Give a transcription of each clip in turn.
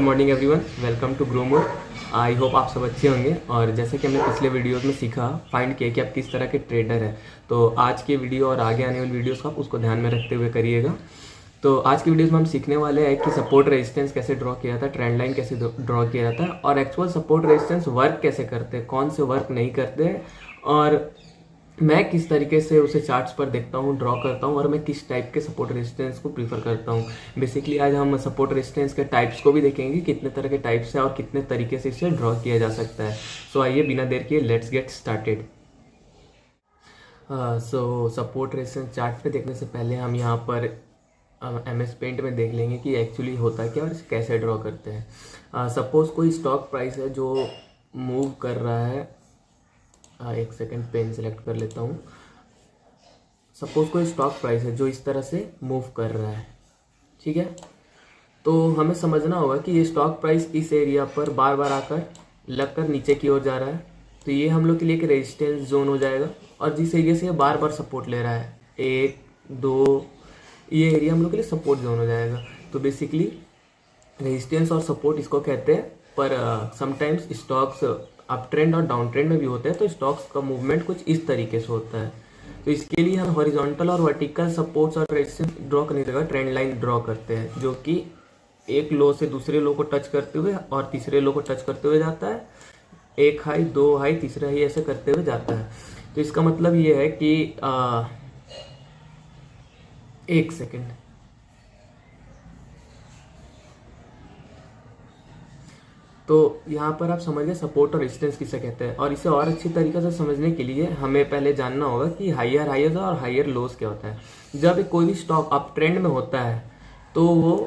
Morning everyone, welcome to Grow More. I hope आप सब अच्छे होंगे। और जैसे कि हमने पिछले वीडियोस में सीखा, फाइंड किया कि आप किस तरह के ट्रेडर हैं, तो आज की वीडियो और आगे आने वाली वीडियोस को आप उसको ध्यान में रखते हुए करिएगा। तो आज की वीडियोस में हम सीखने वाले हैं कि सपोर्ट रेजिस्टेंस कैसे ड्रॉ किया जाता है, ट्रेंड लाइन कैसे ड्रॉ किया जाता है, और एक्चुअल सपोर्ट रेजिस्टेंस वर्क कैसे करते हैं, कौन से वर्क नहीं करते, और मैं किस तरीके से उसे चार्ट्स पर देखता हूँ, ड्रॉ करता हूँ, और मैं किस टाइप के सपोर्ट रेजिस्टेंस को प्रीफर करता हूँ। बेसिकली आज हम सपोर्ट रेजिस्टेंस के टाइप्स को भी देखेंगे, कितने तरह के टाइप्स हैं और कितने तरीके से इसे ड्रॉ किया जा सकता है। सो आइए बिना देर किए let's get started. So support resistance chart पे देखने से पहले हम यहाँ पर MS पेंट में देख लेंगे कि एक्चुअली होता क्या और इसे कैसे ड्रॉ करते हैं। सपोज कोई स्टॉक प्राइस है जो मूव कर रहा है। एक सेकेंड, पेन सेलेक्ट कर लेता हूँ। सपोज कोई स्टॉक प्राइस है जो इस तरह से मूव कर रहा है, ठीक है। तो हमें समझना होगा कि ये स्टॉक प्राइस इस एरिया पर बार बार आकर लगकर नीचे की ओर जा रहा है, तो ये हम लोग के लिए एक रेजिस्टेंस जोन हो जाएगा। और जिस एरिया से ये बार बार सपोर्ट ले रहा है, 1 2, ये एरिया हम लोग के लिए सपोर्ट जोन हो जाएगा। तो बेसिकली रेजिस्टेंस और सपोर्ट इसको कहते हैं। पर समटाइम्स स्टॉक्स अप ट्रेंड और डाउन ट्रेंड में भी होते हैं, तो स्टॉक्स का मूवमेंट कुछ इस तरीके से होता है। तो इसके लिए हम हॉरिजॉन्टल और वर्टिकल सपोर्ट्स और रेजिस्टेंस ड्रॉ करने की जगह ट्रेंड लाइन ड्रॉ करते हैं, जो कि एक लो से दूसरे लो को टच करते हुए और तीसरे लो को टच करते हुए जाता है। एक हाई, 2 हाई, तीसरा हाई, ऐसे करते हुए जाता है। तो इसका मतलब ये है कि एक सेकेंड, तो यहाँ पर आप समझ गए सपोर्ट और रेजिस्टेंस किसे कहते हैं। और इसे और अच्छी तरीके से समझने के लिए हमें पहले जानना होगा कि हायर हाइज और हायर लोस क्या होता है। जब कोई भी स्टॉक अप ट्रेंड में होता है तो वो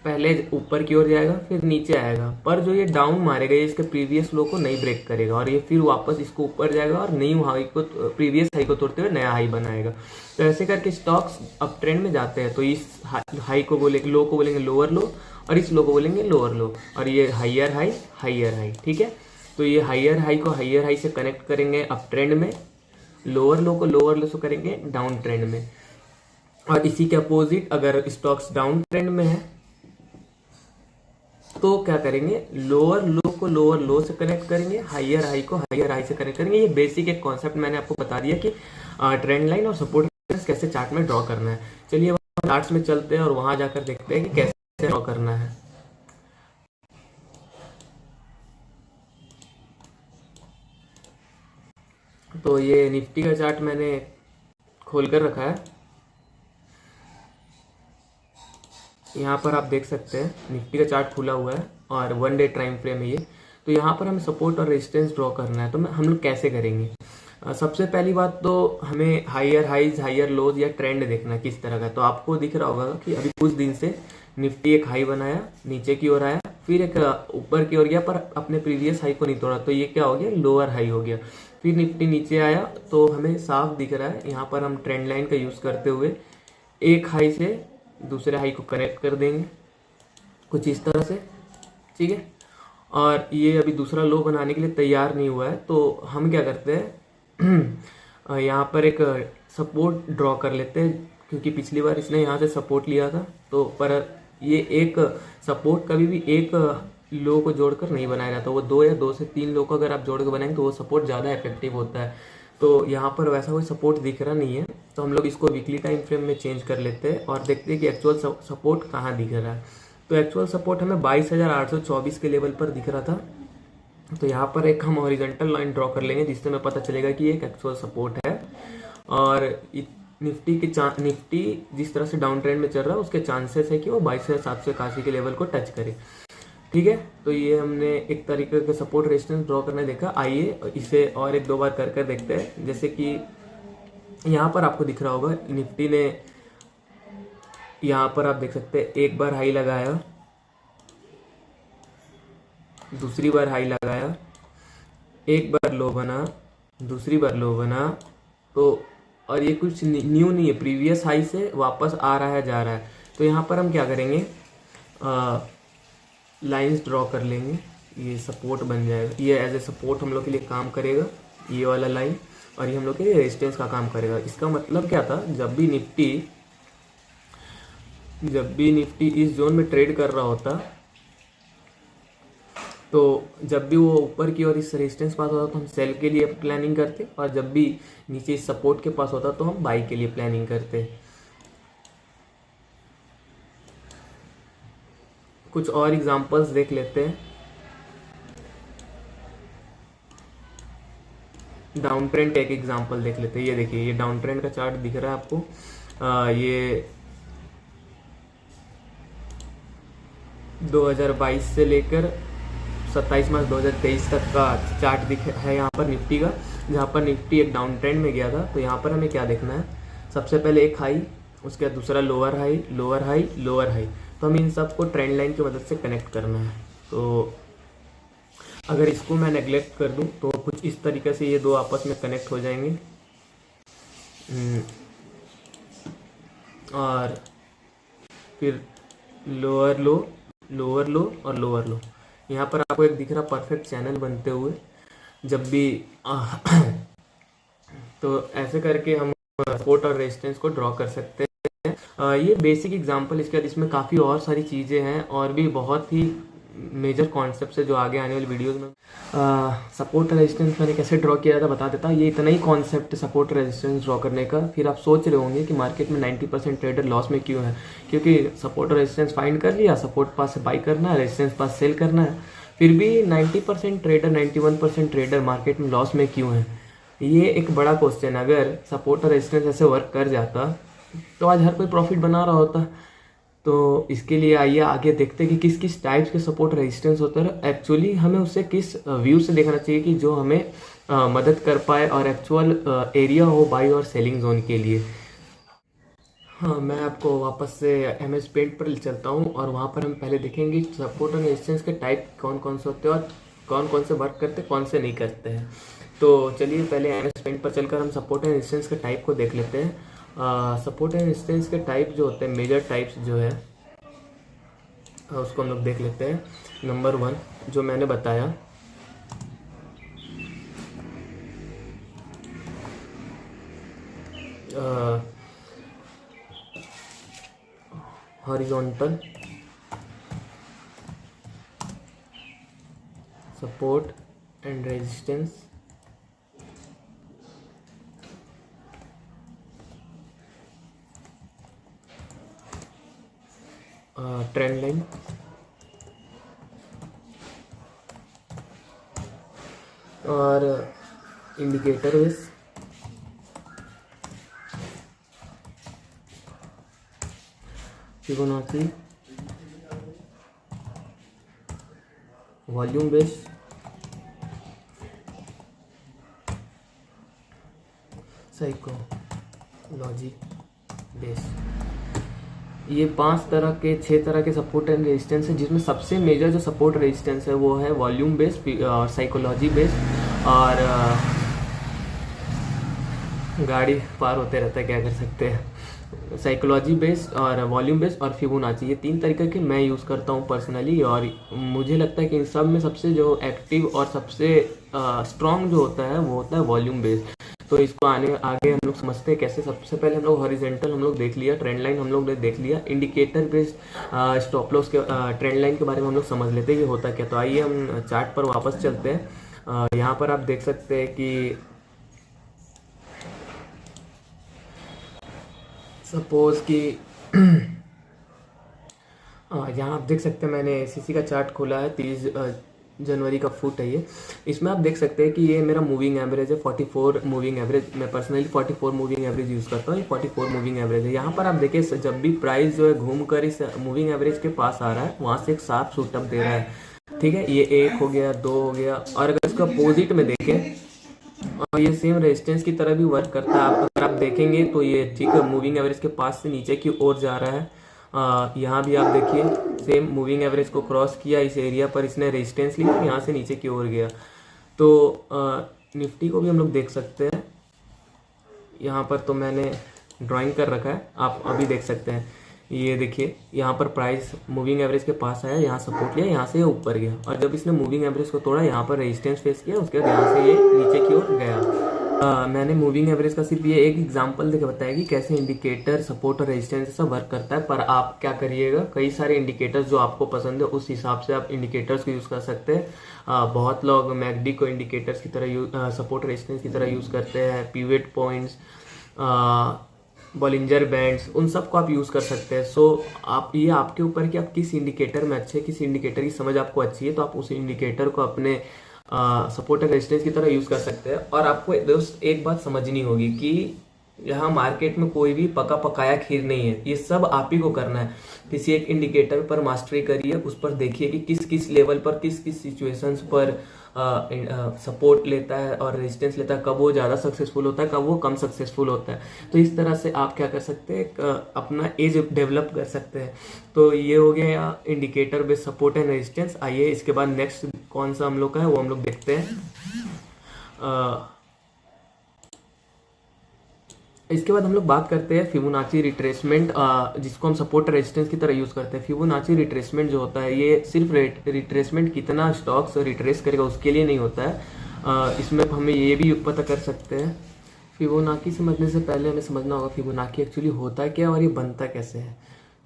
पहले ऊपर की ओर जाएगा, फिर नीचे आएगा, पर जो ये डाउन मारेगा ये इसके प्रीवियस लो को नहीं ब्रेक करेगा, और ये फिर वापस इसको ऊपर जाएगा और न्यू हाई को, प्रीवियस हाई को तोड़ते हुए नया हाई बनाएगा। तो ऐसे करके स्टॉक्स अप ट्रेंड में जाते हैं, तो इस हाई को बोलेंगे, लो को बोलेंगे लोअर लो, और इस लो को बोलेंगे लोअर लो, और ये हायर हाई, हायर हाई, ठीक है। तो ये हायर हाई को हायर हाई से कनेक्ट करेंगे अप ट्रेंड में, लोअर लो को लोअर लो से करेंगे डाउन ट्रेंड में। और इसी के अपोजिट अगर स्टॉक्स डाउन ट्रेंड में है तो क्या करेंगे, लोअर लो को लोअर लो से कनेक्ट करेंगे, हायर हाई को हायर हाई से कनेक्ट करेंगे। ये बेसिक एक कॉन्सेप्ट मैंने आपको बता दिया कि ट्रेंड लाइन और सपोर्ट कैसे चार्ट में ड्रॉ करना है। चलिए चार्ट्स में चलते हैं और वहां जाकर देखते हैं कि कैसे ड्रॉ करना है। तो ये निफ्टी का चार्ट मैंने खोल कर रखा है। यहाँ पर आप देख सकते हैं निफ्टी का चार्ट खुला हुआ है और 1 डे टाइम फ्रेम है ये। तो यहाँ पर हमें सपोर्ट और रेजिस्टेंस ड्रॉ करना है, तो हम लोग कैसे करेंगे। सबसे पहली बात तो हमें हायर हाइज, हायर लोज या ट्रेंड देखना है किस तरह का। तो आपको दिख रहा होगा कि अभी कुछ दिन से निफ्टी एक हाई बनाया, नीचे की ओर आया, फिर एक ऊपर की ओर गया, पर अपने प्रीवियस हाई को नहीं तोड़ा, तो ये क्या हो गया, लोअर हाई हो गया। फिर निफ्टी नीचे आया, तो हमें साफ दिख रहा है यहाँ पर हम ट्रेंड लाइन का यूज करते हुए एक हाई से दूसरे हाई को कनेक्ट कर देंगे कुछ इस तरह से, ठीक है। और ये अभी दूसरा लो बनाने के लिए तैयार नहीं हुआ है, तो हम क्या करते हैं यहाँ पर एक सपोर्ट ड्रॉ कर लेते हैं, क्योंकि पिछली बार इसने यहाँ से सपोर्ट लिया था। तो पर ये एक सपोर्ट कभी भी एक लो को जोड़कर नहीं बनाया जाता, वो 2 या 2 से 3 लो को अगर आप जोड़ कर बनाएंगे तो वो सपोर्ट ज़्यादा इफेक्टिव होता है। तो यहाँ पर वैसा कोई सपोर्ट दिख रहा नहीं है, तो हम लोग इसको वीकली टाइम फ्रेम में चेंज कर लेते हैं और देखते हैं कि एक्चुअल सपोर्ट कहाँ दिख रहा है। तो एक्चुअल सपोर्ट हमें 22,824 के लेवल पर दिख रहा था। तो यहाँ पर एक हम हॉरिजॉन्टल लाइन ड्रॉ कर लेंगे, जिससे हमें पता चलेगा कि ये एक एक्चुअल सपोर्ट है। और निफ्टी जिस तरह से डाउन ट्रेंड में चल रहा है उसके चांसेस है कि वो 22,781 के लेवल को टच करे, ठीक है। तो ये हमने एक तरीके का सपोर्ट रेजिस्टेंस ड्रॉ करने देखा। आइए इसे और 1-2 बार कर देखते हैं। जैसे कि यहाँ पर आपको दिख रहा होगा निफ्टी ने, यहाँ पर आप देख सकते हैं एक बार हाई लगाया, दूसरी बार हाई लगाया, एक बार लो बना, दूसरी बार लो बना। तो और ये कुछ न्यू नहीं है, प्रीवियस हाई से वापस आ रहा है, जा रहा है। तो यहाँ पर हम क्या करेंगे, लाइंस ड्रॉ कर लेंगे, ये सपोर्ट बन जाएगा, ये एज ए सपोर्ट हम लोग के लिए काम करेगा ये वाला लाइन, और ये हम लोग के लिए रेजिस्टेंस का काम करेगा। इसका मतलब क्या था, जब भी निफ्टी इस जोन में ट्रेड कर रहा होता तो जब भी वो ऊपर की ओर इस रेजिस्टेंस पास होता तो हम सेल के लिए प्लानिंग करते, और जब भी नीचे इस सपोर्ट के पास होता तो हम बाई के लिए प्लानिंग करते। कुछ और एग्जांपल्स देख लेते हैं। डाउन ट्रेंड एक एग्जांपल देख लेते हैं। ये देखिए, ये डाउन ट्रेंड का चार्ट दिख रहा है आपको। ये 2022 से लेकर 27 मार्च 2023 तक का चार्ट दिख है यहाँ पर निफ्टी का, जहाँ पर निफ्टी एक डाउन ट्रेंड में गया था। तो यहाँ पर हमें क्या देखना है, सबसे पहले एक हाई, उसके बाद दूसरा lower high, lower high, lower high. तो हमें इन सब को ट्रेंड लाइन की मदद से कनेक्ट करना है। तो अगर इसको मैं नेग्लेक्ट कर दूं तो कुछ इस तरीके से ये दो आपस में कनेक्ट हो जाएंगे। और फिर लोअर लो, लोअर लो और लोअर लो। यहाँ पर आपको एक दिख रहा परफेक्ट चैनल बनते हुए, जब भी तो ऐसे करके हम सपोर्ट और रेजिस्टेंस को ड्रॉ कर सकते हैं। ये बेसिक एग्जांपल। इसके बाद इसमें काफ़ी और सारी चीज़ें हैं और भी बहुत ही मेजर कॉन्सेप्ट है जो आगे आने वाली वीडियोस में सपोर्ट रेजिस्टेंस मैंने कैसे ड्रॉ किया था बता देता। ये इतना ही कॉन्सेप्ट सपोर्ट रेजिस्टेंस ड्रॉ करने का। फिर आप सोच रहे होंगे कि मार्केट में 90% ट्रेडर लॉस में क्यों है, क्योंकि सपोर्ट रेजिस्टेंस फाइंड कर लिया, सपोर्ट पास से बाई करना है, रेजिस्टेंस पास सेल करना है, फिर भी 90% ट्रेडर 91% ट्रेडर मार्केट में लॉस में क्यों है। ये एक बड़ा क्वेश्चन। अगर सपोर्ट और रेजिस्टेंस ऐसे वर्क कर जाता तो आज हर कोई प्रॉफिट बना रहा होता। तो इसके लिए आइए आगे देखते हैं कि किस किस टाइप्स के सपोर्ट रेजिस्टेंस होते हैं। एक्चुअली हमें उसे किस व्यू से देखना चाहिए कि जो हमें मदद कर पाए और एक्चुअल एरिया हो बाई और सेलिंग जोन के लिए। हाँ, मैं आपको वापस से MS पेंट पर चलता हूँ और वहाँ पर हम पहले देखेंगे सपोर्ट और रेजिस्टेंस के टाइप कौन कौन से होते हैं और कौन कौन से वर्क करते हैं, कौन से नहीं करते हैं। तो चलिए पहले MS पेंट पर चलकर हम सपोर्ट एंड रेजिस्टेंस के टाइप को देख लेते हैं। सपोर्ट एंड रेजिस्टेंस के टाइप जो होते हैं, मेजर टाइप्स जो है उसको हम लोग देख लेते हैं। नंबर 1 जो मैंने बताया, horizontal support and resistance, trend line, और indicator base, Fibonacci, volume base, psychology base. ये 6 तरह के सपोर्ट एंड रेजिस्टेंस है, जिसमें सबसे मेजर जो सपोर्ट रेजिस्टेंस है वो है वॉल्यूम बेस और साइकोलॉजी बेस। और गाड़ी पार होते रहता है, क्या कर सकते हैं। साइकोलॉजी बेस और वॉल्यूम बेस और फिबोनाची, ये 3 तरीके के मैं यूज़ करता हूँ पर्सनली। और मुझे लगता है कि इन सब में सबसे जो एक्टिव और सबसे स्ट्रॉन्ग जो होता है वो होता है वॉल्यूम बेस। तो इसको आगे हम लोग समझते हैं कैसे। सबसे पहले हम लोग हॉरिजॉन्टल हम लोग देख लिया, ट्रेंड लाइन हम लोग ने देख लिया, इंडिकेटर बेस्ड स्टॉप लॉस के ट्रेंड लाइन के बारे में हम लोग समझ लेते हैं ये होता क्या। तो आइए हम चार्ट पर वापस चलते हैं। यहाँ पर आप देख सकते हैं कि सपोज कि यहाँ आप देख सकते हैं मैंने CC का चार्ट खोला है, 30 जनवरी का फुट है ये। इसमें आप देख सकते हैं कि ये मेरा मूविंग एवरेज है 44 मूविंग एवरेज। मैं पर्सनली 44 मूविंग एवरेज यूज़ करता हूँ। ये 44 मूविंग एवरेज है। यहाँ पर आप देखिए जब भी प्राइस जो है घूम कर इस मूविंग एवरेज के पास आ रहा है, वहाँ से एक शार्प शूटअप दे रहा है। ठीक है, ये 1 हो गया, 2 हो गया। और अगर इसका अपोजिट में देखें, और ये सेम रेजिस्टेंस की तरह भी वर्क करता है। अगर आप देखेंगे तो ये ठीक है मूविंग एवरेज के पास से नीचे की ओर जा रहा है। यहाँ भी आप देखिए सेम मूविंग एवरेज को क्रॉस किया, इस एरिया पर इसने रेजिस्टेंस लिया, यहाँ से नीचे की ओर गया। तो निफ्टी को भी हम लोग देख सकते हैं। यहाँ पर तो मैंने ड्राइंग कर रखा है, आप अभी देख सकते हैं। ये देखिए यहाँ पर प्राइस मूविंग एवरेज के पास आया, यहाँ सपोर्ट लिया, यहाँ से ये ऊपर गया। और जब इसने मूविंग एवरेज को तोड़ा, यहाँ पर रेजिस्टेंस फेस किया, उसके बाद यहाँ से ये नीचे की ओर गया। मैंने मूविंग एवरेज का सिर्फ ये एक एग्जांपल देकर बताया कि कैसे इंडिकेटर सपोर्ट और रेजिस्टेंस सब वर्क करता है, पर आप क्या करिएगा, कई सारे इंडिकेटर्स जो आपको पसंद है उस हिसाब से आप इंडिकेटर्स को यूज़ कर सकते हैं। बहुत लोग मैकडी को इंडिकेटर्स की तरह सपोर्ट रेजिस्टेंस की तरह यूज़ करते हैं, पिवट पॉइंट्स, बॉलिंजर बैंड्स, उन सब को आप यूज़ कर सकते हैं। सो आप ये आपके ऊपर कि आप किस इंडिकेटर में अच्छे, किस इंडिकेटर की समझ आपको अच्छी है, तो आप उस इंडिकेटर को अपने सपोर्ट एंड रेजिस्टेंस की तरह यूज़ कर सकते हैं। और आपको दोस्त एक बात समझनी होगी कि यहाँ मार्केट में कोई भी पका पकाया खीर नहीं है, ये सब आप ही को करना है। किसी एक इंडिकेटर पर मास्टरी करिए, उस पर देखिए कि किस किस लेवल पर, किस किस सिचुएशंस पर सपोर्ट लेता है और रेजिस्टेंस लेता है, कब वो ज़्यादा सक्सेसफुल होता है, कब वो कम सक्सेसफुल होता है। तो इस तरह से आप क्या कर सकते हैं, अपना एज डेवलप कर सकते हैं। तो ये हो गया indicator based support and resistance. आइए इसके बाद नेक्स्ट कौन सा हम लोग का है वो हम लोग देखते हैं। इसके बाद हम लोग बात करते हैं फिबोनाची रिट्रेसमेंट, जिसको हम सपोर्ट रेजिस्टेंस की तरह यूज़ करते हैं। फिबोनाची रिट्रेसमेंट जो होता है ये सिर्फ रिट्रेसमेंट कितना स्टॉक्स रिट्रेस करेगा उसके लिए नहीं होता है। इसमें हमें ये भी पता कर सकते हैं। फिबोनाची समझने से पहले हमें समझना होगा फिबोनाची एक्चुअली होता है क्या और ये बनता कैसे है।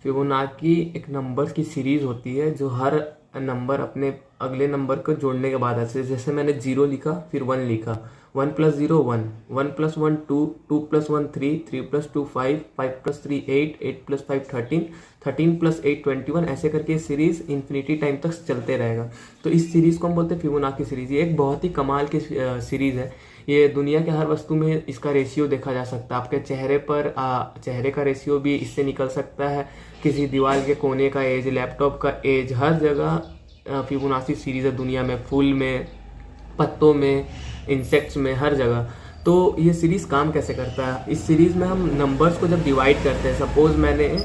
फिबोनाची एक नंबर्स की सीरीज होती है जो हर नंबर अपने अगले नंबर को जोड़ने के बाद ऐसे, जैसे मैंने 0 लिखा फिर 1 लिखा, 1 + 0 1, 1 + 1 2, 2 + 1 3, 3 + 2 5, 5 + 3 8, 8 + 5 13, 13 + 8 21, ऐसे करके सीरीज इन्फिनिटी टाइम तक चलते रहेगा। तो इस सीरीज को हम बोलते हैं फिबोनाची सीरीज। ये एक बहुत ही कमाल की सीरीज है। ये दुनिया के हर वस्तु में इसका रेशियो देखा जा सकता है। आपके चेहरे पर चेहरे का रेशियो भी इससे निकल सकता है, किसी दीवार के कोने का एज, लैपटॉप का एज, हर जगह फिबोनाची सीरीज है दुनिया में, फूल में, पत्तों में, इंसेक्ट्स में, हर जगह। तो ये सीरीज काम कैसे करता है, इस सीरीज में हम नंबर्स को जब डिवाइड करते हैं, सपोज मैंने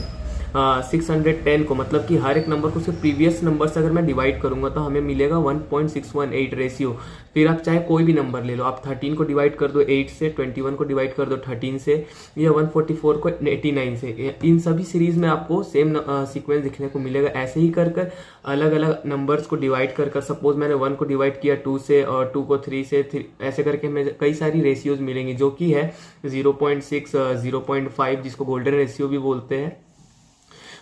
610 को, मतलब कि हर एक नंबर को उसके प्रीवियस नंबर से अगर मैं डिवाइड करूंगा तो हमें मिलेगा 1.618 रेशियो। फिर आप चाहे कोई भी नंबर ले लो, आप 13 को डिवाइड कर दो 8 से, 21 को डिवाइड कर दो 13 से, या 144 को 89 से। इन सभी सीरीज में आपको सेम सीक्वेंस दिखने को मिलेगा। ऐसे ही कर कर अलग अलग नंबर्स को डिवाइड कर कर, सपोज मैंने 1 को डिवाइड किया 2 से और 2 को 3 से, ऐसे करके हमें कई सारी रेशियोज मिलेंगी, जो कि है 0.6, 0.5, जिसको गोल्डन रेशियो भी बोलते हैं।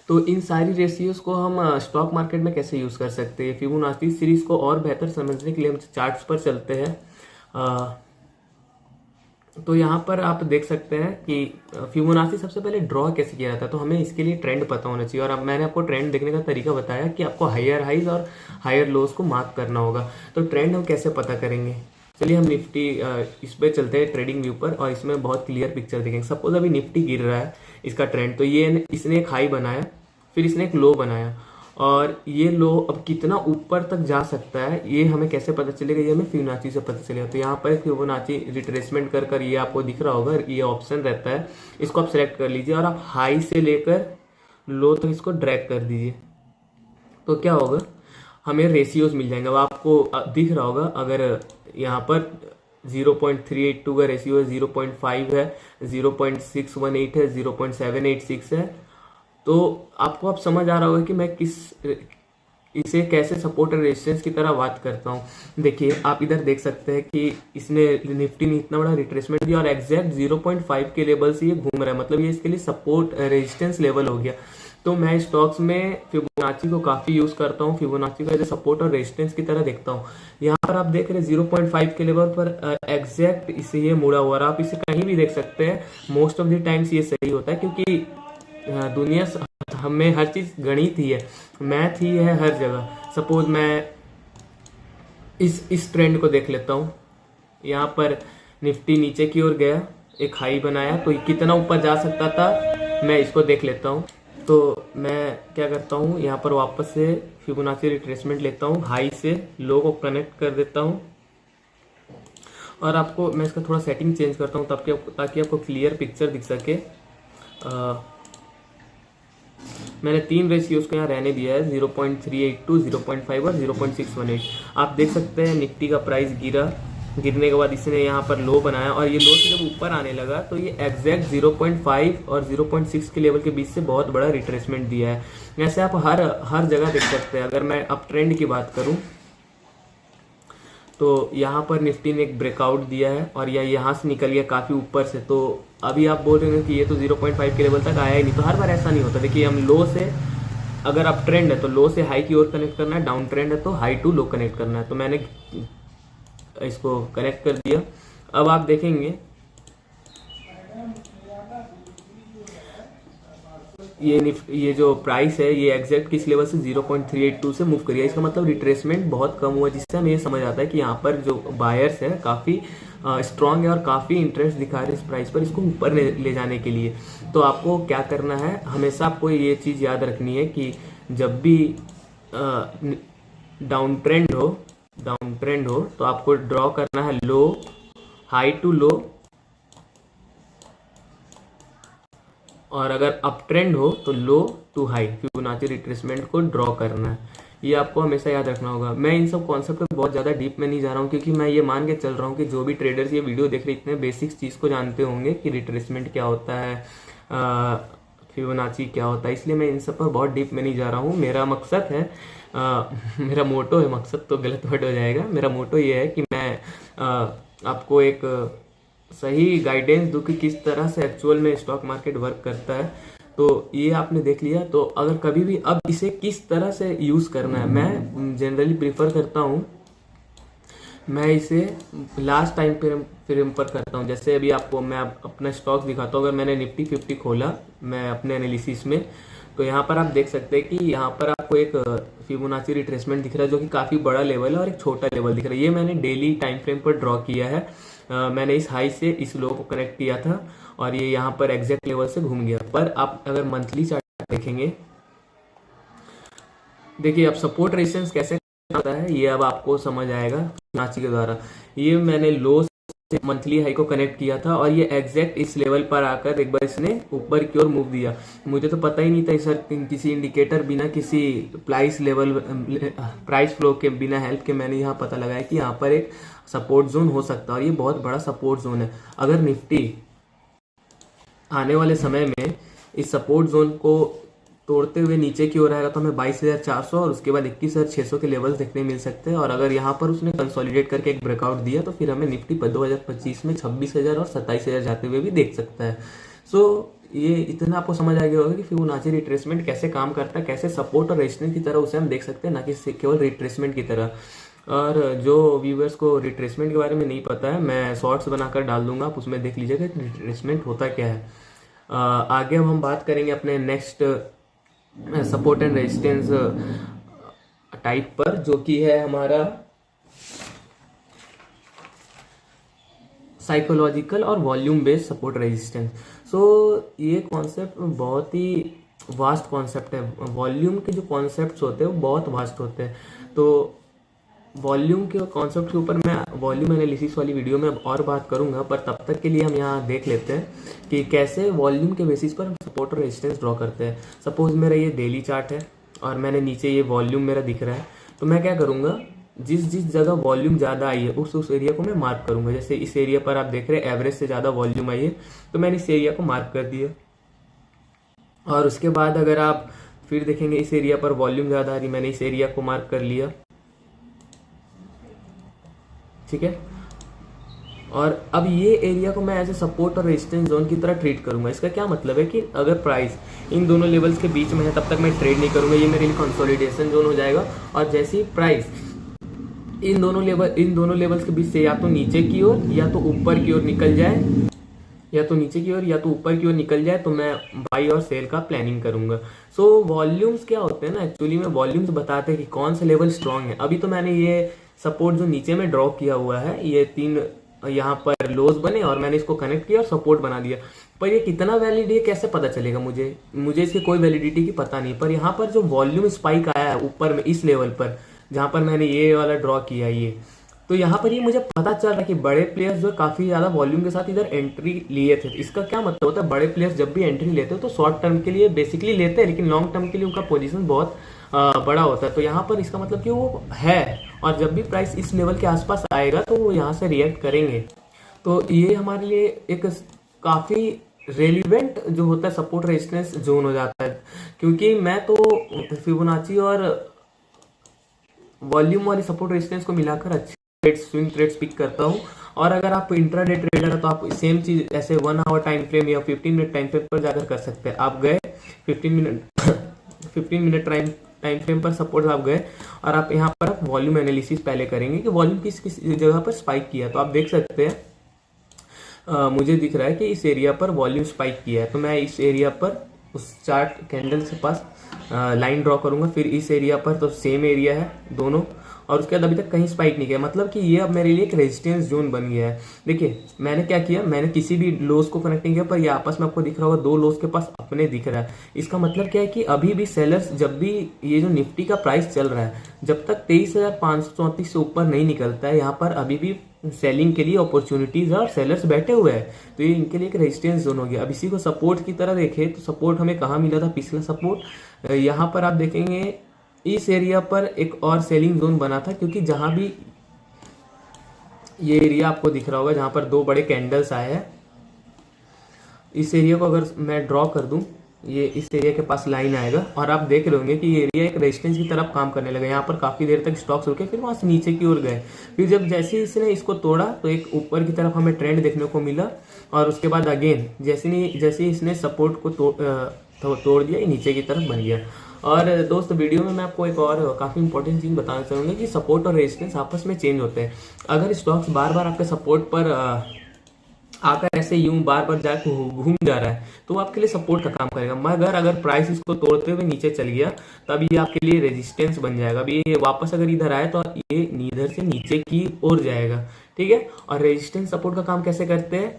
तो इन सारी रेशियोज को हम स्टॉक मार्केट में कैसे यूज़ कर सकते हैं। फिबोनाची सीरीज को और बेहतर समझने के लिए हम चार्ट्स पर चलते हैं। तो यहाँ पर आप देख सकते हैं कि फिबोनाची सबसे पहले ड्रॉ कैसे किया जाता है। तो हमें इसके लिए ट्रेंड पता होना चाहिए, और अब मैंने आपको ट्रेंड देखने का तरीका बताया कि आपको हायर हाइज और हायर लोज को मार्क करना होगा। तो ट्रेंड हम कैसे पता करेंगे, चलिए हम निफ्टी इस पर चलते हैं ट्रेडिंग व्यू पर, और इसमें बहुत क्लियर पिक्चर देखेंगे। सपोज अभी निफ्टी गिर रहा है, इसका ट्रेंड, तो ये इसने एक हाई बनाया, फिर इसने एक लो बनाया, और ये लो अब कितना ऊपर तक जा सकता है ये हमें कैसे पता चलेगा, ये हमें फिबोनाची से पता चलेगा। तो यहाँ पर फिबोनाची रिट्रेसमेंट कर कर ये आपको दिख रहा होगा, ये ऑप्शन रहता है, इसको आप सेलेक्ट कर लीजिए और आप हाई से लेकर लो तक इसको ड्रैग कर दीजिए। तो क्या होगा, हमें रेशियोज मिल जाएंगे। अब आपको दिख रहा होगा, अगर यहाँ पर 0.382 का रेशियो है, 0.5 है, 0.618 है, 0.786 है, तो आपको अब समझ आ रहा होगा कि मैं इसे कैसे सपोर्ट और रेजिस्टेंस की तरह बात करता हूँ। देखिए आप इधर देख सकते हैं कि इसने निफ्टी ने इतना बड़ा रिट्रेसमेंट दिया और एग्जैक्ट 0.5 के लेवल से ये घूम रहा है, मतलब ये इसके लिए सपोर्ट रेजिस्टेंस लेवल हो गया। तो मैं स्टॉक्स में फिबोनाची को काफी यूज करता हूँ, फिबोनाची को एज ए सपोर्ट और रेजिस्टेंस की तरह देखता हूँ। यहाँ पर आप देख रहे हैं 0.5 के लेवल पर एग्जैक्ट इसे ये मुड़ा हुआ, आप इसे कहीं भी देख सकते हैं। मोस्ट ऑफ द टाइम्स ये सही होता है, क्योंकि दुनिया हमें हर चीज गणित ही है, मैथ ही है हर जगह। सपोज मैं इस ट्रेंड को देख लेता हूँ, यहाँ पर निफ्टी नीचे की ओर गया, एक हाई बनाया, तो कितना ऊपर जा सकता था मैं इसको देख लेता हूँ। तो मैं क्या करता हूँ, यहाँ पर वापस से फिबोनाची रिट्रेसमेंट लेता हूँ, हाई से लो को कनेक्ट कर देता हूँ, और आपको मैं इसका थोड़ा सेटिंग चेंज करता हूँ ताकि आपको क्लियर पिक्चर दिख सके। मैंने 3 रेशियोज को यहाँ रहने दिया है, 0.382, 0.5 और 0.618। आप देख सकते हैं निफ्टी का प्राइस गिरने के बाद इसने यहाँ पर लो बनाया, और ये लो से जब ऊपर आने लगा तो ये एग्जैक्ट 0.5 और 0.6 के लेवल के बीच से बहुत बड़ा रिट्रेसमेंट दिया है। ऐसे आप हर जगह देख सकते हैं। अगर मैं अब ट्रेंड की बात करूं तो यहाँ पर निफ्टी ने एक ब्रेकआउट दिया है और यह यहाँ से निकल गया काफ़ी ऊपर से। तो अभी आप बोल रहे हो कि ये तो 0.5 के लेवल तक आया ही नहीं, तो हर बार ऐसा नहीं होता। देखिए हम लो से, अगर अप ट्रेंड है तो लो से हाई की ओर कनेक्ट करना है, डाउन ट्रेंड है तो हाई टू लो कनेक्ट करना है। तो मैंने इसको कनेक्ट कर दिया। अब आप देखेंगे ये जो प्राइस है ये एग्जैक्ट किस लेवल से 0.382 से मूव करिए। इसका मतलब रिट्रेसमेंट बहुत कम हुआ, जिससे हमें ये समझ आता है कि यहाँ पर जो बायर्स है काफ़ी स्ट्रांग है और काफ़ी इंटरेस्ट दिखा रहे हैं इस प्राइस पर, इसको ऊपर ले जाने के लिए। तो आपको क्या करना है, हमेशा आपको ये चीज़ याद रखनी है कि जब भी डाउन ट्रेंड हो तो आपको ड्रॉ करना है लो, हाई टू लो, और अगर अप ट्रेंड हो तो लो टू हाई, फिबोनाची रिट्रेसमेंट को ड्रॉ करना है। ये आपको हमेशा याद रखना होगा। मैं इन सब कॉन्सेप्ट पे बहुत ज़्यादा डीप में नहीं जा रहा हूँ, क्योंकि मैं ये मान के चल रहा हूँ कि जो भी ट्रेडर्स ये वीडियो देख रहे इतने बेसिक्स चीज़ को जानते होंगे कि रिट्रेसमेंट क्या होता है, फिबोनाची क्या होता है, इसलिए मैं इन सब पर बहुत डीप में नहीं जा रहा हूँ। मेरा मकसद है, मेरा मोटो है, मकसद तो गलत वर्ड हो जाएगा, मेरा मोटो ये है कि मैं आपको एक सही गाइडेंस दूँ कि किस तरह से एक्चुअल में स्टॉक मार्केट वर्क करता है। तो ये आपने देख लिया। तो अगर कभी भी अब इसे किस तरह से यूज़ करना है, मैं जनरली प्रीफर करता हूँ मैं इसे लास्ट टाइम फ्रेम पर करता हूँ। जैसे अभी आपको मैं अपना स्टॉक दिखाता हूँ। अगर मैंने निफ्टी 50 खोला मैं अपने एनालिसिस में, तो यहाँ पर आप देख सकते हैं कि यहाँ पर आपको एक फिबोनाची रिट्रेसमेंट दिख रहा है जो कि काफ़ी बड़ा लेवल है और एक छोटा लेवल दिख रहा है। ये मैंने डेली टाइम फ्रेम पर ड्रॉ किया है। मैंने इस हाई से इस लो को कनेक्ट किया था और ये यहाँ पर एग्जैक्ट लेवल से घूम गया। पर आप अगर मंथली चार्ट देखेंगे, देखिए अब सपोर्ट रेजिस्टेंस कैसे होता है ये अब आपको समझ आएगा फिबोनाची के द्वारा। ये मैंने लो से मंथली हाई को कनेक्ट किया था और ये एग्जैक्ट इस लेवल पर आकर एक बार इसने ऊपर की ओर मूव दिया। मुझे तो पता ही नहीं था सर, किसी इंडिकेटर बिना, किसी प्राइस फ्लो के बिना हेल्प के मैंने यहाँ पता लगाया कि यहाँ पर एक सपोर्ट जोन हो सकता है और ये बहुत बड़ा सपोर्ट जोन है। अगर निफ्टी आने वाले समय में इस सपोर्ट जोन को तोड़ते हुए नीचे की ओर आएगा तो हमें 22,400 और उसके बाद 21,600 के लेवल्स देखने मिल सकते हैं। और अगर यहाँ पर उसने कंसोलिडेट करके एक ब्रेकआउट दिया तो फिर हमें निफ्टी 2025 में 26,000 और 27,000 जाते हुए भी देख सकता है। सो ये इतना आपको समझ आ गया होगा कि फिबोनाची रिट्रेसमेंट कैसे काम करता है, कैसे सपोर्ट और रेजिस्टेंस की तरह उसे हम देख सकते हैं, ना कि केवल रिट्रेसमेंट की तरह। और जो व्यूवर्स को रिट्रेसमेंट के बारे में नहीं पता है, मैं शॉर्ट्स बनाकर डाल दूंगा, आप उसमें देख लीजिएगा कि रिट्रेसमेंट होता क्या है। आगे हम बात करेंगे अपने next support and resistance type पर, जो कि है हमारा साइकोलॉजिकल और वॉल्यूम बेस्ड सपोर्ट रेजिस्टेंस। सो ये कॉन्सेप्ट बहुत ही वास्ट कॉन्सेप्ट है। वॉल्यूम के जो कॉन्सेप्ट्स होते हैं वो बहुत वास्ट होते हैं। तो वॉल्यूम के कॉन्सेप्ट के ऊपर मैं वॉल्यूम एनालिसिस वाली वीडियो में और बात करूंगा, पर तब तक के लिए हम यहाँ देख लेते हैं कि कैसे वॉल्यूम के बेसिस पर हम सपोर्ट और रेजिस्टेंस ड्रॉ करते हैं। सपोज मेरा ये डेली चार्ट है और मैंने नीचे ये वॉल्यूम मेरा दिख रहा है, तो मैं क्या करूँगा, जिस जगह वॉल्यूम ज़्यादा आई है उस एरिया को मैं मार्क करूँगा। जैसे इस एरिया पर आप देख रहे हैं एवरेज से ज़्यादा वॉल्यूम आई है, तो मैंने इस एरिया को मार्क कर दिया। और उसके बाद अगर आप फिर देखेंगे इस एरिया पर वॉल्यूम ज़्यादा आ रही, मैंने इस एरिया को मार्क कर लिया, ठीक है। और अब ये एरिया को मैं एज ए सपोर्ट और रेजिस्टेंस जोन की तरह ट्रीट करूंगा। इसका क्या मतलब है कि अगर प्राइस इन दोनों लेवल्स के बीच में है तब तक मैं ट्रेड नहीं करूंगा, ये मेरे लिए कंसोलिडेशन जोन हो जाएगा। और जैसे ही प्राइस इन दोनों लेवल्स के बीच से या तो नीचे की ओर या तो ऊपर की ओर निकल जाए, या तो नीचे की ओर या तो ऊपर की ओर निकल जाए, तो मैं बाई और सेल का प्लानिंग करूंगा। सो वॉल्यूम्स क्या होते हैं ना, एक्चुअली में वॉल्यूम्स बताते हैं कि कौन सा लेवल स्ट्रांग है। अभी तो मैंने ये सपोर्ट जो नीचे में ड्रॉ किया हुआ है, ये 3 यहाँ पर लोज बने और मैंने इसको कनेक्ट किया और सपोर्ट बना दिया, पर ये कितना वैलिड है कैसे पता चलेगा, मुझे इसकी कोई वैलिडिटी की पता नहीं। पर यहाँ पर जो वॉल्यूम स्पाइक आया है ऊपर में इस लेवल पर, जहाँ पर मैंने ये वाला ड्रॉ किया ये, तो यहाँ पर ये मुझे पता चल रहा है कि बड़े प्लेयर्स जो काफी ज्यादा वॉल्यूम के साथ इधर एंट्री लिए थे। इसका क्या मतलब होता है, बड़े प्लेयर्स जब भी एंट्री लेते हैं तो शॉर्ट टर्म के लिए बेसिकली लेते हैं, लेकिन लॉन्ग टर्म के लिए उनका पोजीशन बहुत बड़ा होता है। तो यहाँ पर इसका मतलब कि वो है, और जब भी प्राइस इस लेवल के आसपास आएगा तो वो यहाँ से रिएक्ट करेंगे। तो ये हमारे लिए एक काफी रेलिवेंट जो होता है सपोर्ट रेजिस्टेंस जोन हो जाता है, क्योंकि मैं तो फिबोनाची और वॉल्यूम वाली सपोर्ट रेजिस्टेंस को मिलाकर अच्छे स्विंग ट्रेड्स पिक करता हूँ। और अगर आप इंट्राडे ट्रेडर है तो आप सेम चीज ऐसे 1 आवर टाइम फ्रेम या 15 मिनट टाइम फ्रेम पर जाकर कर सकते हैं। आप गए 15 मिनट टाइम फ्रेम पर सपोर्ट आप गए और आप यहाँ पर आप वॉल्यूम एनालिसिस पहले करेंगे कि वॉल्यूम किस किस जगह पर स्पाइक किया। तो आप देख सकते हैं मुझे दिख रहा है कि इस एरिया पर वॉल्यूम स्पाइक किया है, तो मैं इस एरिया पर उस चार्ट कैंडल के पास लाइन ड्रॉ करूंगा। फिर इस एरिया पर तो सेम एरिया है दोनों, और उसके बाद अभी तक कहीं स्पाइक नहीं किया, मतलब कि ये अब मेरे लिए एक रेजिस्टेंस जोन बन गया है। देखिए मैंने क्या किया, मैंने किसी भी लोस को कनेक्ट नहीं किया, पर ये आपस में आपको दिख रहा होगा 2 लोस के पास अपने दिख रहा है। इसका मतलब क्या है कि अभी भी सेलर्स, जब भी ये जो निफ्टी का प्राइस चल रहा है, जब तक 23,534 से ऊपर नहीं निकलता है, यहाँ पर अभी भी सेलिंग के लिए अपॉर्चुनिटीज है और सेलर्स बैठे हुए हैं। तो ये इनके लिए एक रेजिस्टेंस जोन हो गया। अब इसी को सपोर्ट की तरह देखें तो सपोर्ट हमें कहाँ मिला था, पिछला सपोर्ट यहाँ पर आप देखेंगे इस एरिया पर एक और सेलिंग जोन बना था, क्योंकि जहां भी ये एरिया आपको दिख रहा होगा जहां पर 2 बड़े कैंडल्स आए हैं, इस एरिया को अगर मैं ड्रॉ कर दूं, ये इस एरिया के पास लाइन आएगा और आप देख रहे होंगे कि ये एरिया एक रेजिस्टेंस की तरफ काम करने लगा। यहाँ पर काफी देर तक स्टॉक्स रुके, फिर वहां से नीचे की ओर गए। फिर जब जैसे इसने इसको तोड़ा तो एक ऊपर की तरफ हमें ट्रेंड देखने को मिला, और उसके बाद अगेन जैसे इसने सपोर्ट को तोड़ दिया, ये नीचे की तरफ बन गया। और दोस्त वीडियो में मैं आपको एक और काफ़ी इंपॉर्टेंट चीज़ बताना चाहूँगा कि सपोर्ट और रेजिस्टेंस आपस में चेंज होते हैं। अगर स्टॉक्स बार बार आपके सपोर्ट पर आकर ऐसे यूं बार बार जाकर घूम जा रहा है तो वो आपके लिए सपोर्ट का काम करेगा, मगर अगर प्राइस इसको तोड़ते हुए नीचे चल गया तब ये आपके लिए रेजिस्टेंस बन जाएगा। अभी ये वापस अगर इधर आए तो ये इधर से नीचे की ओर जाएगा, ठीक है। और रेजिस्टेंस सपोर्ट का काम कैसे करते हैं,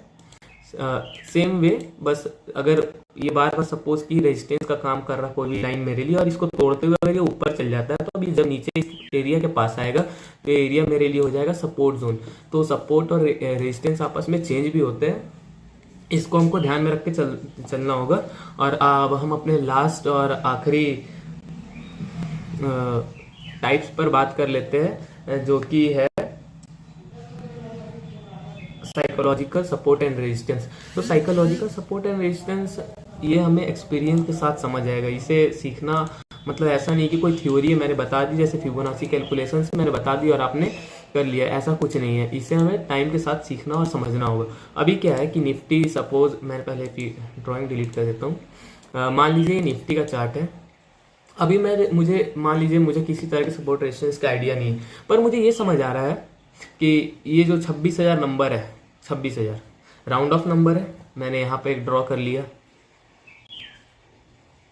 सेम वे, बस अगर ये बार बार सपोज की रेजिस्टेंस का काम कर रहा कोई भी लाइन मेरे लिए और इसको तोड़ते हुए अगर ये ऊपर चल जाता है तो अभी जब नीचे इस एरिया के पास आएगा तो एरिया मेरे लिए हो जाएगा सपोर्ट जोन। तो सपोर्ट और रेजिस्टेंस आपस में चेंज भी होते हैं, इसको हमको ध्यान में रख के चलना होगा। और अब हम अपने लास्ट और आखिरी टाइप्स पर बात कर लेते हैं, जो कि है साइकोलॉजिकल सपोर्ट एंड रेजिस्टेंस। तो साइकोलॉजिकल सपोर्ट एंड रेजिस्टेंस ये हमें एक्सपीरियंस के साथ समझ आएगा। इसे सीखना मतलब ऐसा नहीं कि कोई थ्योरी है मैंने बता दी, जैसे फिबोनाची कैलकुलेशन से मैंने बता दी और आपने कर लिया, ऐसा कुछ नहीं है। इसे हमें टाइम के साथ सीखना और समझना होगा। अभी क्या है कि निफ्टी, सपोज मैंने पहले ड्राइंग डिलीट कर देता हूँ। मान लीजिए निफ्टी का चार्ट है। अभी मान लीजिए मुझे किसी तरह के सपोर्ट रेजिस्टेंस का आइडिया नहीं है, पर मुझे ये समझ आ रहा है कि ये जो 26,000 नंबर है, 26,000 राउंड ऑफ नंबर है, मैंने यहाँ पे एक ड्रॉ कर लिया।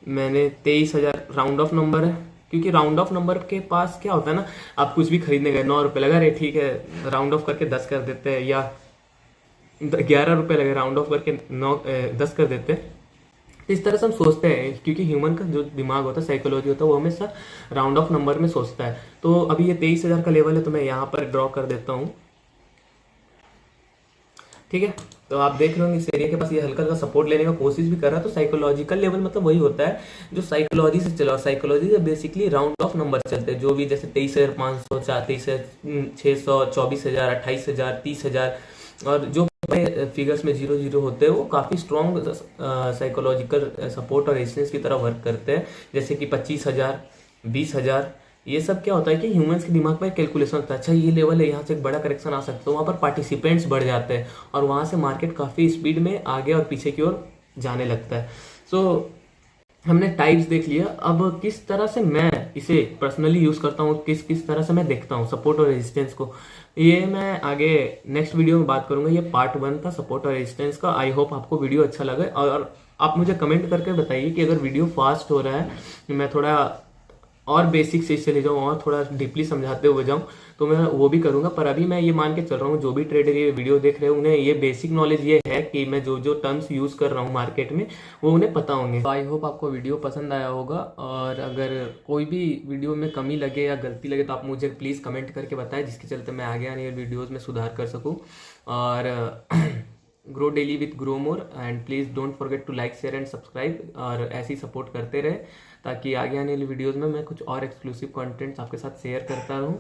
मैंने 23,000 राउंड ऑफ नंबर है, क्योंकि राउंड ऑफ नंबर के पास क्या होता है ना, आप कुछ भी खरीदने गए 9 रुपये लगा रहे, ठीक है राउंड ऑफ करके 10 कर देते हैं, या 11 रुपये लगे राउंड ऑफ करके 10 कर देते हैं। इस तरह से हम सोचते हैं, क्योंकि ह्यूमन का जो दिमाग होता है, साइकोलॉजी होता है, वो हमेशा राउंड ऑफ नंबर में सोचता है। तो अभी ये 23,000 का लेवल है तो मैं यहाँ पर ड्रॉ कर देता हूँ, ठीक है। तो आप देख रहे हो इस एरिया के पास ये हल्का हल्का सपोर्ट लेने का कोशिश भी कर रहा है। तो साइकोलॉजिकल लेवल मतलब वही होता है जो साइकोलॉजी से चला। साइकोलॉजी से बेसिकली राउंड ऑफ नंबर चलते हैं, जो भी जैसे 23,500, 23,600, 24,000, 28,000, 30,000 और जो फिगर्स में 0 होते हैं वो काफी स्ट्रॉन्ग साइकोलॉजिकल सपोर्ट और रेजिस्टेंस की तरह वर्क करते हैं। जैसे कि 25,000, 20,000, ये सब क्या होता है कि ह्यूमंस के दिमाग में कैलकुलेशन होता है, अच्छा ये लेवल है, यहाँ से एक बड़ा करेक्शन आ सकता है, वहाँ पर पार्टिसिपेंट्स बढ़ जाते हैं और वहाँ से मार्केट काफ़ी स्पीड में आगे और पीछे की ओर जाने लगता है। सो हमने टाइप्स देख लिया। अब किस तरह से मैं इसे पर्सनली यूज़ करता हूँ, किस तरह से मैं देखता हूँ सपोर्ट और रेजिस्टेंस को, ये मैं आगे नेक्स्ट वीडियो में बात करूंगा। ये पार्ट 1 था सपोर्ट और रेजिस्टेंस का। आई होप आपको वीडियो अच्छा लगे और आप मुझे कमेंट करके बताइए कि अगर वीडियो फास्ट हो रहा है, मैं थोड़ा और बेसिक से इससे ले जाऊँ और थोड़ा डीपली समझाते हुए जाऊँ तो मैं वो भी करूँगा। पर अभी मैं ये मान के चल रहा हूँ जो भी ट्रेडर ये वीडियो देख रहे हैं उन्हें ये बेसिक नॉलेज ये है कि मैं जो टर्म्स यूज़ कर रहा हूँ मार्केट में वो उन्हें पता होंगे। तो आई होप आपको वीडियो पसंद आया होगा, और अगर कोई भी वीडियो में कमी लगे या गलती लगे तो आप मुझे प्लीज़ कमेंट करके बताएं, जिसके चलते मैं आगे आने वाली वीडियोज़ में सुधार कर सकूँ। और grow daily with Grow More, and please don't forget to like, share and subscribe, और ऐसे ही सपोर्ट करते रहे ताकि आगे आने वाली वीडियोज़ में मैं कुछ और एक्सक्लूसिव कंटेंट्स आपके साथ शेयर करता रहूँ।